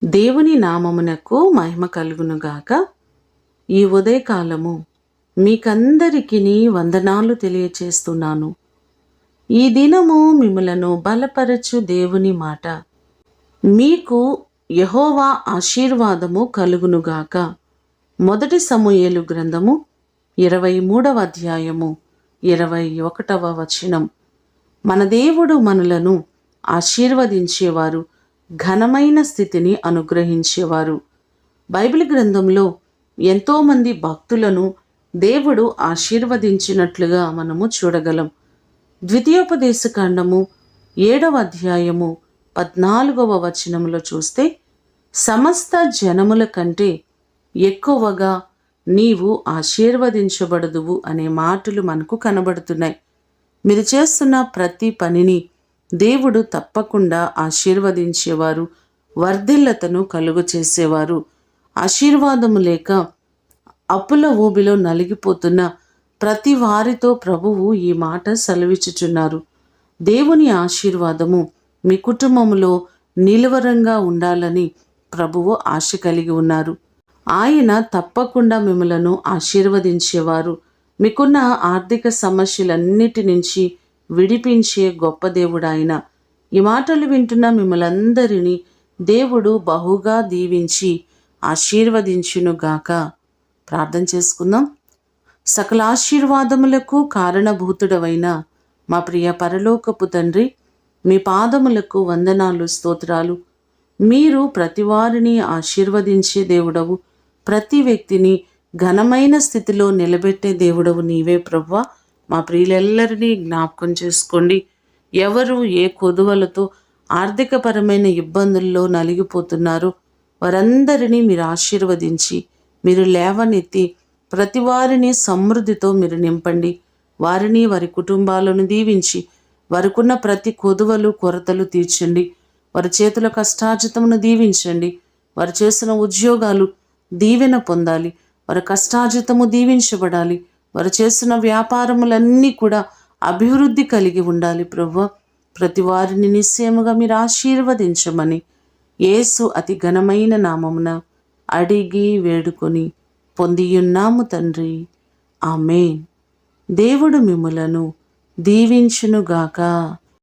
దేవుని నామమునకు మహిమ కలుగునుగాక. ఈ ఉదయకాలము మీకందరికీ వందనాలు తెలియచేస్తున్నాను. ఈ దినము మిమ్ములను బలపరచు దేవుని మాట. మీకు యెహోవా ఆశీర్వాదము కలుగునుగాక. మొదటి సమూయేలు గ్రంథము 23వ అధ్యాయము 21వ వచనం. మన దేవుడు మనలను ఆశీర్వదించేవారు, ఘనమైన స్థితిని అనుగ్రహించేవారు. బైబిల్ గ్రంథంలో ఎంతోమంది భక్తులను దేవుడు ఆశీర్వదించినట్లుగా మనము చూడగలం. ద్వితీయోపదేశకాండము 7వ అధ్యాయము 14వ వచనంలో చూస్తే, సమస్త జనముల కంటే ఎక్కువగా నీవు ఆశీర్వదించబడదువు అనే మాటలు మనకు కనబడుతున్నాయి. మీరు చేస్తున్న ప్రతి పనిని దేవుడు తప్పకుండా ఆశీర్వదించేవారు, వర్ధిల్లతను కలుగు చేసేవారు. ఆశీర్వాదము లేక అప్పుల ఊబిలో నలిగిపోతున్న ప్రతి వారితో ప్రభువు ఈ మాట సెలవిచ్చుచున్నారు. దేవుని ఆశీర్వాదము మీ కుటుంబంలో నిలవరంగా ఉండాలని ప్రభువు ఆశ కలిగి ఉన్నారు. ఆయన తప్పకుండా మిమ్మలను ఆశీర్వదించేవారు. మీకున్న ఆర్థిక సమస్యలన్నిటి నుంచి విడిపించే గొప్ప దేవుడు ఆయన. ఈ మాటలు వింటున్న మిమ్మల్ందరినీ దేవుడు బహుగా దీవించి ఆశీర్వదించునుగాక. ప్రార్థన చేసుకుందాం. సకల ఆశీర్వాదములకు కారణభూతుడవైన మా ప్రియ పరలోకపు తండ్రి, మీ పాదములకు వందనాలు, స్తోత్రాలు. మీరు ప్రతి వారిని ఆశీర్వదించే దేవుడవు, ప్రతి వ్యక్తిని ఘనమైన స్థితిలో నిలబెట్టే దేవుడవు నీవే ప్రభువా. మా ప్రియులెల్లరినీ జ్ఞాపకం చేసుకోండి. ఎవరు ఏ కొదువలతో ఆర్థికపరమైన ఇబ్బందుల్లో నలిగిపోతున్నారో వారందరినీ మీరు ఆశీర్వదించి, మీరు లేవనెత్తి ప్రతి వారిని సమృద్ధితో మీరు నింపండి. వారిని, వారి కుటుంబాలను దీవించి వారికున్న ప్రతి కొదువలు, కొరతలు తీర్చండి. వారి చేతుల కష్టార్జితమును దీవించండి. వారు చేసిన ఉద్యోగాలు దీవెన పొందాలి. వారి కష్టార్జితము దీవించబడాలి. వారు చేసిన వ్యాపారములన్నీ కూడా అభివృద్ధి కలిగి ఉండాలి. ప్రభువా, ప్రతి వారిని నిశ్చయముగా మీరు ఆశీర్వదించమని యేసు అతి ఘనమైన నామమున అడిగి వేడుకొని పొందియున్నాము తండ్రి. ఆమేన్. దేవుడు మిమ్ములను దీవించునుగాక.